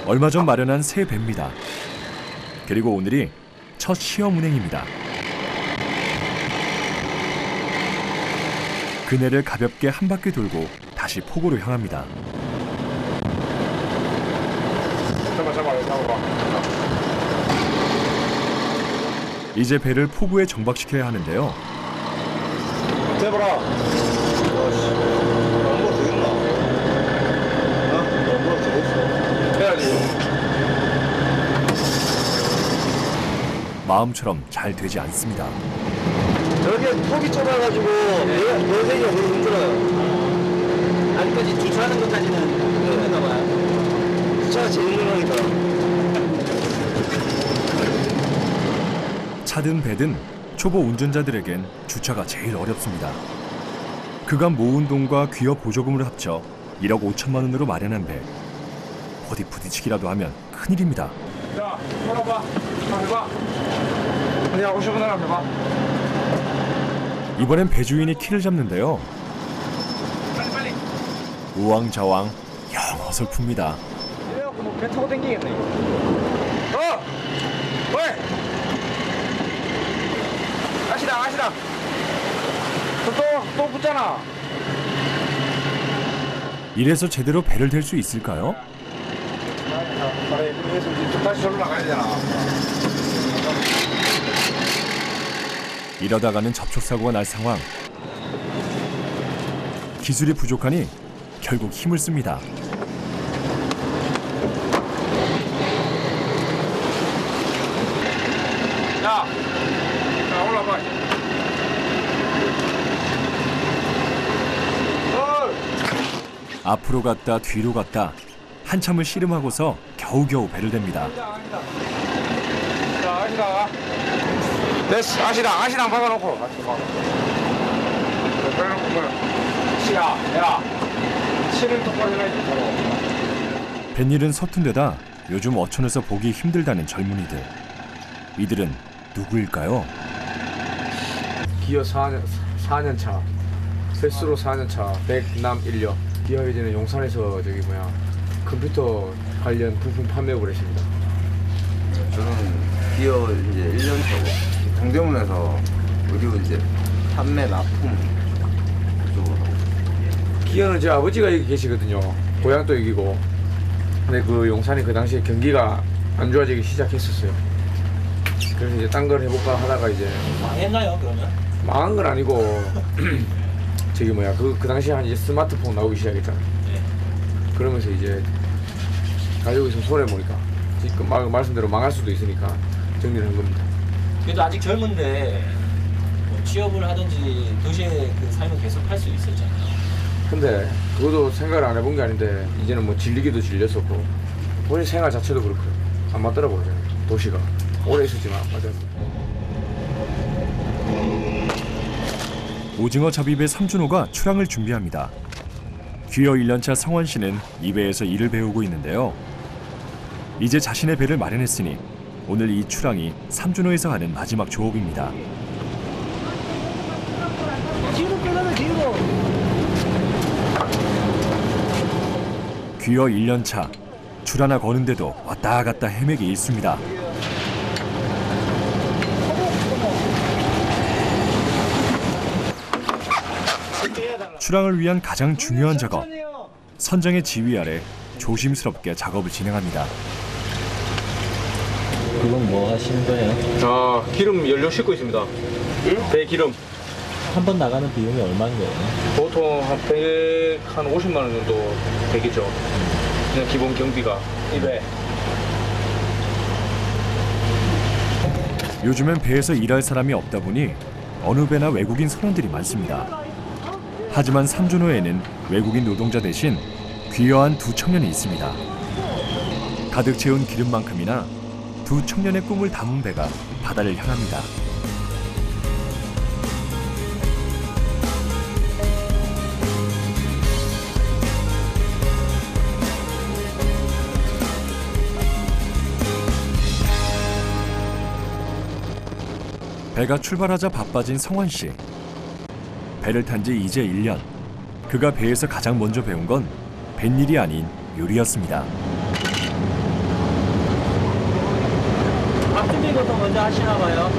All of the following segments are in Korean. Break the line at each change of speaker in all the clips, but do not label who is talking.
얼마 전 마련한 새 배입니다. 그리고 오늘이 첫 시험 운행입니다. 그네를 가볍게 한 바퀴 돌고 다시 포구로 향합니다.
잡아.
이제 배를 포구에 정박시켜야 하는데요.
대봐라. 너무 되겠나? 너무 되겠어. 해야지.
마음처럼 잘 되지 않습니다.
저렇게 턱이 좁아가지고 내생이가 되게 힘들어요.
아직까지 주차하는 것까지는 힘든가 봐요.
주차가 제일 힘들어니까.
차든 배든 초보 운전자들에겐 주차가 제일 어렵습니다. 그간 모은 돈과 기업 보조금을 합쳐 1억 5천만 원으로 마련한 배. 어디 부딪히기라도 하면 큰일입니다.
자, 돌아봐. 해봐. 그냥 하고 싶은 사람 해봐.
이번엔 배주인이 키를 잡는데요.
빨리.
우왕좌왕 영 어설픕니다.
이래갖고 뭐 배 타고 댕기겠네. 왜? 아시다. 또 붙잖아.
이래서 제대로 배를 댈 수 있을까요?
그래서 이제 다시 절로 나가야 되잖아.
이러다가는 접촉사고가 날 상황. 기술이 부족하니 결국 힘을 씁니다.
자, 올라봐.
앞으로 갔다 뒤로 갔다 한참을 씨름하고서 겨우겨우 배를 댑니다.
자, 아시다. 됐어, 아시다 박아놓고. 박아놓고 뭐야? 야, 실을 똑바로 해놔야지.
뱃일은 서툰 데다 요즘 어촌에서 보기 힘들다는 젊은이들. 이들은 누구일까요?
기어 4년 차, 세스로 4년 차, 백남 1년. 기어 예전에 용산에서 컴퓨터 관련 부품 판매업을 했습니다.
저는 기어 이제 1년 차고 동대문에서 의류 이제 판매 납품 그쪽으로 하고.
기어는 제 아버지가 여기 계시거든요. 고향도 여기고. 근데 그 용산이 그 당시에 경기가 안 좋아지기 시작했었어요. 그래서 이제 딴 걸 해볼까 하다가 이제
망했나요 그러면?
망한 건 아니고 그 당시에 한 이제 스마트폰 나오기 시작했잖아요.
네.
그러면서 이제 가지고 있으면 손해 보니까 지금 말씀대로 망할 수도 있으니까 정리를 한 겁니다.
그래도 아직 젊은데 뭐 취업을 하든지 도시의 그 삶을 계속 할 수 있었잖아요.
근데 그것도 생각을 안 해본 게 아닌데 이제는 뭐 질리기도 질렸었고 본인 생활 자체도 그렇고 안 맞더라고요. 도시가 오래 있었지만 안 맞더라고요.
오징어 잡이배 삼준호가 출항을 준비합니다. 귀여 1년차 성원 씨는 이 배에서 일을 배우고 있는데요. 이제 자신의 배를 마련했으니 오늘 이 출항이 삼준호에서 하는 마지막 조업입니다. 귀여 1년차 줄 하나 거는데도 왔다 갔다 헤매기 일쑤입니다. 출항을 위한 가장 중요한 작업. 선장의 지휘 아래 조심스럽게 작업을 진행합니다.
그건 뭐 하시는 거예요?
기름 연료 싣고 있습니다. 배 기름.
한 번 나가는 비용이 얼마인 거예요?
보통 한 50만 원 정도 되겠죠. 그냥 기본 경비가 이 배.
요즘엔 배에서 일할 사람이 없다 보니 어느 배나 외국인 선원들이 많습니다. 하지만 삼준호에는 외국인 노동자 대신 귀여한 두 청년이 있습니다. 가득 채운 기름만큼이나 두 청년의 꿈을 담은 배가 바다를 향합니다. 배가 출발하자 바빠진 성원 씨. 배를 탄 지 이제 1년. 그가 배에서 가장 먼저 배운 건 뱃일이 아닌 요리였습니다.
이것도 먼저 하시나 봐요?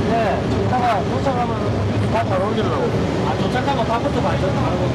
네, 이따가 도착하면 밥 바로 올리려고.
아, 도착하면 밥부터 먼저 바로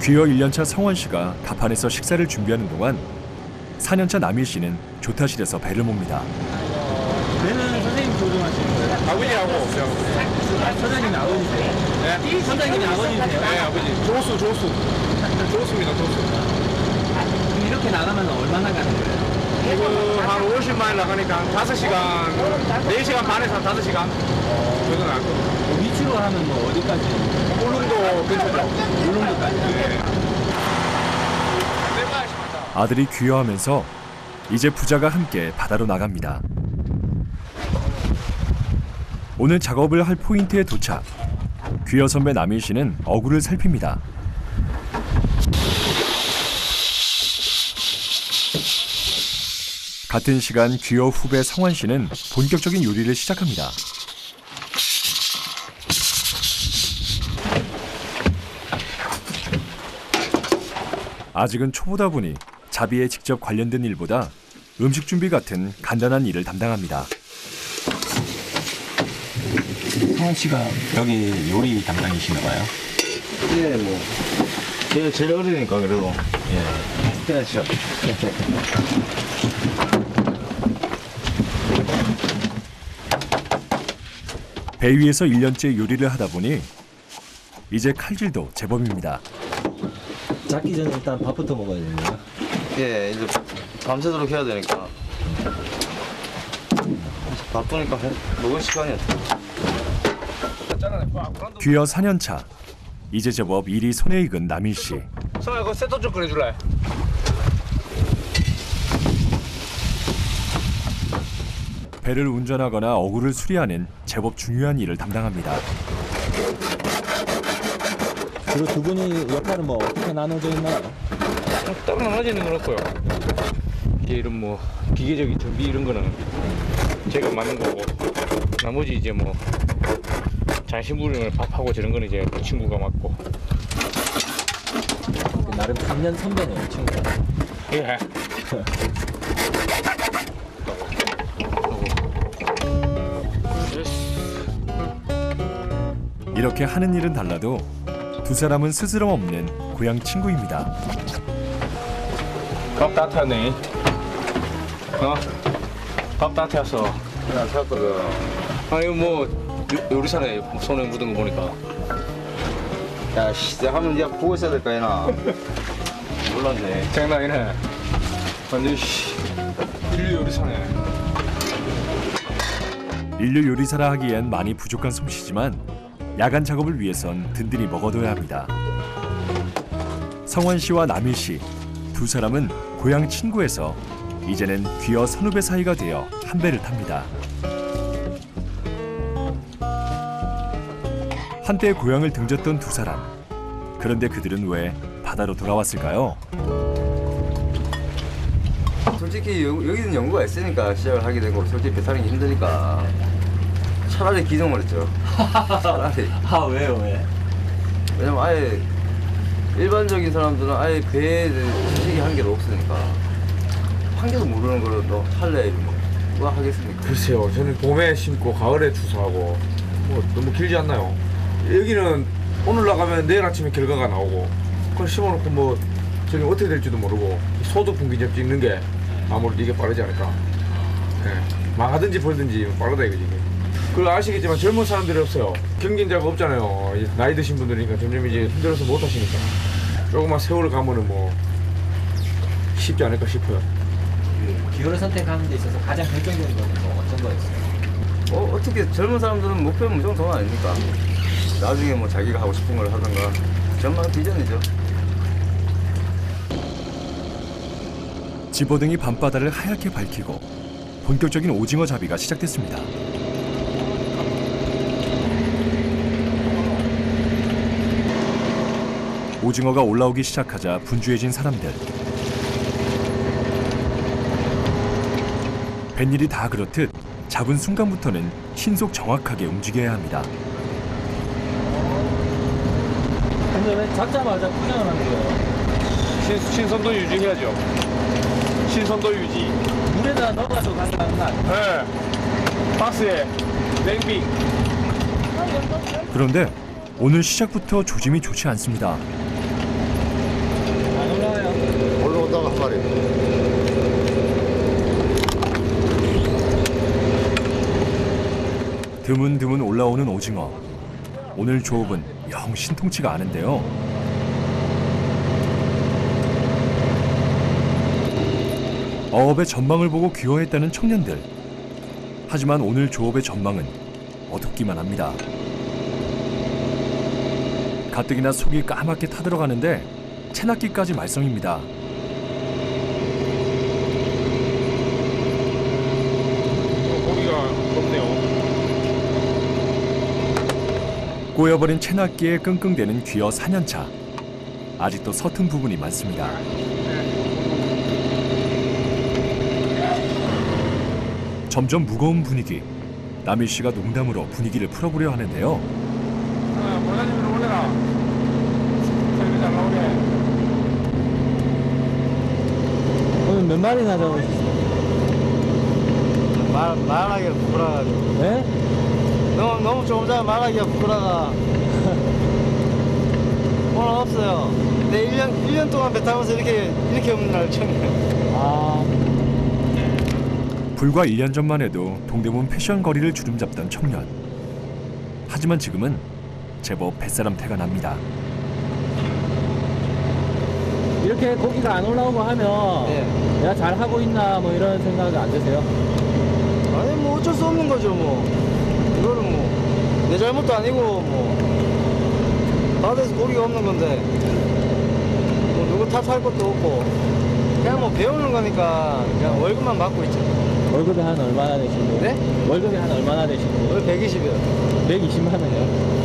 귀여 1년차 성원 씨가 갑판에서 식사를 준비하는 동안 4년차 남일 씨는 조타실에서 배를 몹니다.
배는 선생님 조종하시는 거예요?
아버지하고
선생님이 아버지세요?
네?
선생님이 아버지세요?
네, 아버지. 조수. 조수입니다, 조수.
그럼 이렇게 나가면 얼마나 가는 거예요?
지금 한 50마일 나가니까 한 5시간, 4시간 반에서 한 5시간 정도 나거든요.
위치로 하면 뭐 어디까지?
울릉도 근처죠.
울릉도까지?
아들이 귀여하면서 이제 부자가 함께 바다로 나갑니다. 오늘 작업을 할 포인트에 도착. 귀여 선배 남일 씨는 어구를 살핍니다. 같은 시간 귀여 후배 성환 씨는 본격적인 요리를 시작합니다. 아직은 초보다 보니 자비에 직접 관련된 일보다 음식 준비 같은 간단한 일을 담당합니다.
성원 씨가 여기 요리 담당이시나 봐요?
예, 뭐. 제일 어리니까 그래도.
예.
그렇죠.
배 위에서 1년째 요리를 하다 보니 이제 칼질도 제법입니다.
잡기 전에 일단 밥부터 먹어야 되네요.
예, 이제 밤새도록 해야 되니까. 바쁘니까 먹을 시간이 없어.
귀여 4년차. 이제 제법 일이 손에 익은 남일 씨.
성아, 이거 세트 좀 끓여줄래?
배를 운전하거나 어구를 수리하는 제법 중요한 일을 담당합니다.
그리고 두 분이 역할은 뭐 어떻게 나눠져 있나요?
따로 나눠지는 건 없고요. 이제 이런 뭐 기계적인 정비 이런 거는 제가 맡는 거고, 나머지 이제 뭐 잔심부림을 밥하고 저런 거는 이제 그 친구가 맡고.
나름 3년 선배네요, 친구가.
예.
이렇게 하는 일은 달라도 두 사람은 스스럼 없는 고향 친구입니다.
밥 따뜻하네. 밥 따뜻해서.
그냥 샀거든.
아니 뭐 요리사네 손에 묻은 거 보니까.
야, 씨, 하면 니가 보고 있어야 될까, 얘나. 몰랐네.
장난이네. 완전 씨. 인류 요리사네.
인류 요리사라 하기엔 많이 부족한 솜씨지만 야간 작업을 위해선 든든히 먹어둬야 합니다. 성원 씨와 남일 씨 두 사람은 고향 친구에서 이제는 귀여 선후배 사이가 되어 한 배를 탑니다. 한때 고향을 등졌던 두 사람. 그런데 그들은 왜 바다로 돌아왔을까요?
솔직히 여기는 연구가 있으니까 시작을 하게 되고, 솔직히 배 타는 게 힘드니까 차라리 기종을 했죠. 차라리.
아, 왜요, 왜?
왜냐면 아예 일반적인 사람들은 아예 배에 지식이 한 개도 없으니까 한 개도 모르는 거를 너 할래 이러면 누가 하겠습니까?
글쎄요, 저는 봄에 심고 가을에 추수하고 뭐 너무 길지 않나요? 여기는 오늘 나가면 내일 아침에 결과가 나오고, 그걸 심어놓고 뭐 저기 어떻게 될지도 모르고 소득 분기점 찍는 게 아무래도 이게 빠르지 않을까. 예, 망하든지 벌든지 빠르다 이거지. 그리고 아시겠지만 젊은 사람들이 없어요. 경쟁자가 없잖아요. 나이 드신 분들이니까 점점 이제 힘들어서 못 하시니까 조금만 세월을 가면은 뭐 쉽지 않을까 싶어요.
기호를 선택하는 데 있어서 가장 결정적인 건 뭐 어떤 거였어요?
어떻게 젊은 사람들은 목표는 무조건 돈 아닙니까? 나중에 뭐 자기가 하고 싶은 걸 하던가 전망 비전이죠.
집어등이 밤바다를 하얗게 밝히고 본격적인 오징어 잡이가 시작됐습니다. 오징어가 올라오기 시작하자 분주해진 사람들. 뱃일이 다 그렇듯 잡은 순간부터는 신속 정확하게 움직여야 합니다.
근데 왜 잡자마자 구경을 하는 거예요?
신선도 유지해야죠. 신선도 유지.
물에 물에다 넣어가지고 가져가는 거 아니에요?
네. 박스에 냉빙.
그런데 오늘 시작부터 조짐이 좋지 않습니다.
안 올라와요.
올라온다고 한 마리.
드문드문 올라오는 오징어. 오늘 조업은 영 신통치가 않은데요. 어업의 전망을 보고 귀화했다는 청년들. 하지만 오늘 조업의 전망은 어둡기만 합니다. 가뜩이나 속이 까맣게 타들어가는데 채낚기까지 말썽입니다.
고기가 없네요.
꼬여버린 채낚기에 끙끙대는 귀어 4년차. 아직도 서툰 부분이 많습니다. 점점 무거운 분위기. 남일 씨가 농담으로 분위기를 풀어보려 하는데요.
보사님으로 올려라. 저기 잘 나오게.
오늘 몇 마리나 잡으셨어요?
말하기가 부끄러워가지고.
네?
너무 좀 전에 말하기가 부끄러워. 오늘 없어요. 내 1년 동안 배 타면서 이렇게 없는 날 처음이에요.
아,
불과 1년 전만 해도 동대문 패션 거리를 주름잡던 청년. 하지만 지금은 제법 뱃사람 태가 납니다.
이렇게 고기가 안 올라오고 하면
네.
내가 잘 하고 있나 뭐 이런 생각이 안 드세요?
아니 뭐 어쩔 수 없는 거죠 뭐. 이거는 뭐 내 잘못도 아니고 뭐 바다에서 고기가 없는 건데 뭐 누구 탓할 것도 없고 그냥 뭐 배우는 거니까 그냥 월급만 받고 있죠.
월급이 한 얼마나 되시는데요?
네?
월급이 한 얼마나 되시는데요?
월 120이요.
120만 원이요?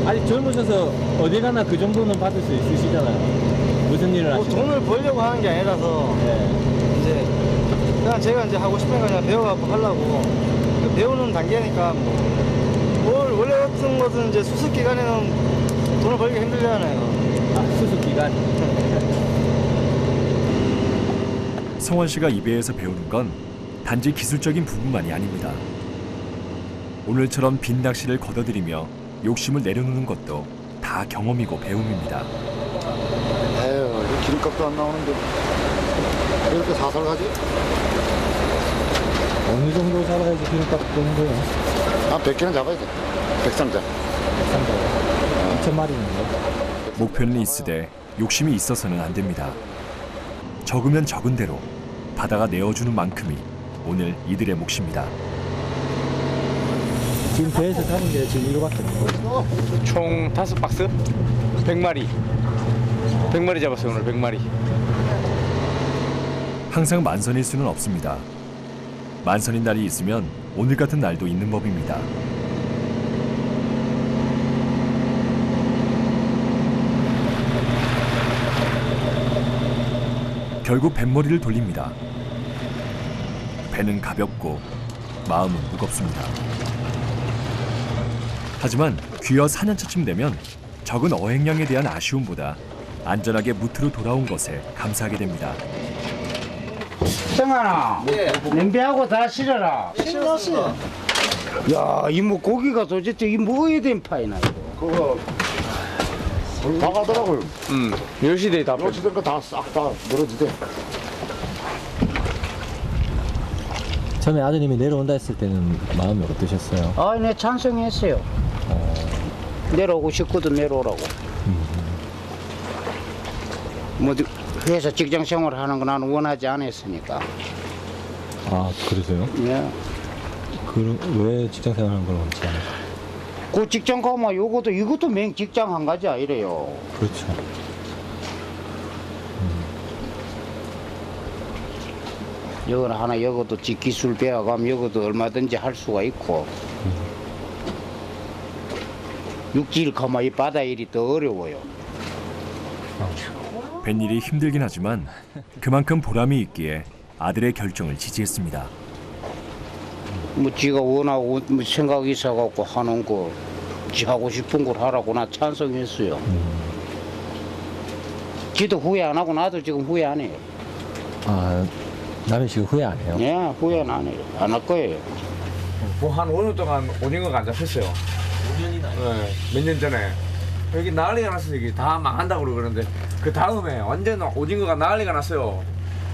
아직 젊으셔서 어디 가나 그 정도는 받을 수 있으시잖아요. 무슨 일을
뭐
하시고?
돈을 벌려고 하는 게 아니라서
네.
이제 그냥 제가 이제 하고 싶은 거 그냥 배워갖고 하려고 그 배우는 단계니까 뭘 원래 같은 것은 이제 수습 기간에는 돈을 벌기 힘들잖아요.
아, 수습 기간.
성원 씨가 이 배에서 배우는 건 단지 기술적인 부분만이 아닙니다. 오늘처럼 빈 낚시를 걷어들이며 욕심을 내려놓는 것도 다 경험이고 배움입니다.
에휴, 이 기름값도 안 나오는데 왜 이렇게 사살 가지?
어느 정도 잡아야지 기름값 되는 거예요?
한 100개는 잡아야 돼. 백상자.
2,000마리인데.
목표는 있으되 욕심이 있어서는 안 됩니다. 적으면 적은 대로 바다가 내어주는 만큼이 오늘 이들의 몫입니다.
지금 배에서 잡은 게 지금 이거밖에 없는 거예요.
총 5박스? 100마리. 100마리 잡았어요, 오늘 100마리.
항상 만선일 수는 없습니다. 만선인 날이 있으면 오늘 같은 날도 있는 법입니다. 결국 뱃머리를 돌립니다. 배는 가볍고 마음은 무겁습니다. 하지만 귀화 4년차쯤 되면 적은 어획량에 대한 아쉬움보다 안전하게 무트로 돌아온 것에 감사하게 됩니다.
정아나, 냄비하고 다 실어라.
실었어요.
야, 이 뭐 고기가 도대체 이 뭐에 된 파이나 이거.
그거 다 가더라고요.
10시대에 다
요치 된거 다 싹 다 늘어지대.
처음에 아드님이 내려온다 했을 때는 마음이 어떠셨어요?
아, 내 찬성했어요. 내려오고 싶거든 내려오라고. 뭐 회사 직장 생활 하는 거 나는 원하지 않았으니까.
아, 그러세요?
예.
왜 직장 생활하는 걸 원치 않아요?
그 직장 가면 이것도 맹 직장 한 가지야 이래요.
그렇죠.
여기는 하나 여기도 기술 배워가면 여기도 얼마든지 할 수가 있고. 육지를 가면 이 바다 일이 더 어려워요.
뱃일이 힘들긴 하지만 그만큼 보람이 있기에 아들의 결정을 지지했습니다.
뭐 지가 원하고 뭐 생각이 있어갖고 하는 거, 지 하고 싶은 걸 하라고 나 찬성했어요. 지도 후회 안 하고 나도 지금 후회 안 해요.
아, 남의 지금 후회 안 해요?
예, 후회는 안 해요. 안 할 거예요.
한 5년 동안 오징어가 안 잡혔어요.
5년이나.
네, 몇 년 전에. 여기 난리가 났어요. 여기 다 망한다고 그러는데 그 다음에 완전 오징어가 난리가 났어요.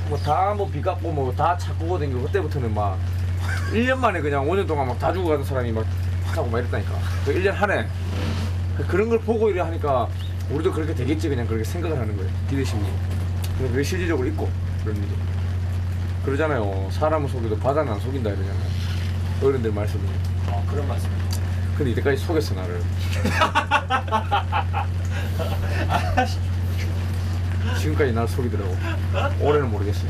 뭐 다 뭐 비 깎고 뭐 다 찾고 댕기고 그때부터는 막 1년 만에 그냥 5년 동안 막 다 죽어가는 사람이 막 하고 막 이랬다니까. 그 1년 한 해. 그런 걸 보고 이래 하니까 우리도 그렇게 되겠지 그냥 그렇게 생각을 하는 거예요. 기대심이. 그게 실질적으로 있고 그런 일이. 그러잖아요. 사람을 속여도 바다는 안 속인다 이러잖아요. 어른들 말씀이.
그런 말씀.
근데 이때까지 속였어 나를. 지금까지 날 속이더라고. 올해는 모르겠어요.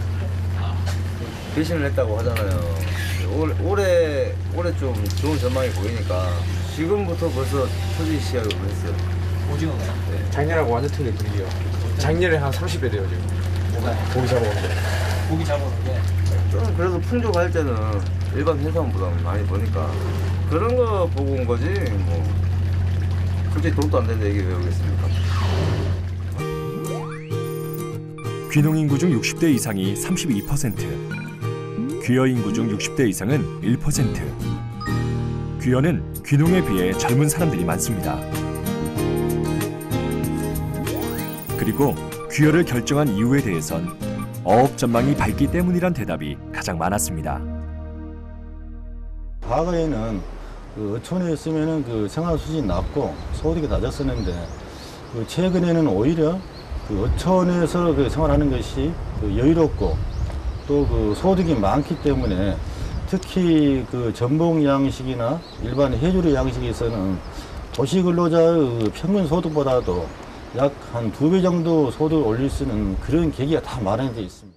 배신을 했다고 하잖아요. 올해 좀 좋은 전망이 보이니까 지금부터 벌써 터지기 시작을 했어요.
오징어가.
작년하고 완전 틀린 분위기요. 작년에 한 30배 돼요 지금. 고기 잡아오는데.
고기 잡아오는 게.
좀 그래도 풍족할 때는 일반 회사원보다 많이 버니까 그런 거 보고 온 거지 뭐 솔직히 돈도 안 되는데 이게 왜 오겠습니까?
귀농 인구 중 60대 이상이 32%, 귀여 인구 중 60대 이상은 1%. 귀여는 귀농에 비해 젊은 사람들이 많습니다. 그리고 귀여를 결정한 이유에 대해선 어업 전망이 밝기 때문이란 대답이 가장 많았습니다.
과거에는 그 어촌에 있으면은 그 생활 수준이 낮고 소득이 낮았었는데 그 최근에는 오히려 그 어촌에서 그 생활하는 것이 그 여유롭고 또 그 소득이 많기 때문에 특히 그 전봉 양식이나 일반 해주류 양식에서는 도시 근로자의 평균 소득보다도 약 한 2배 정도 소득을 올릴 수 있는 그런 계기가 다 마련되어 있습니다.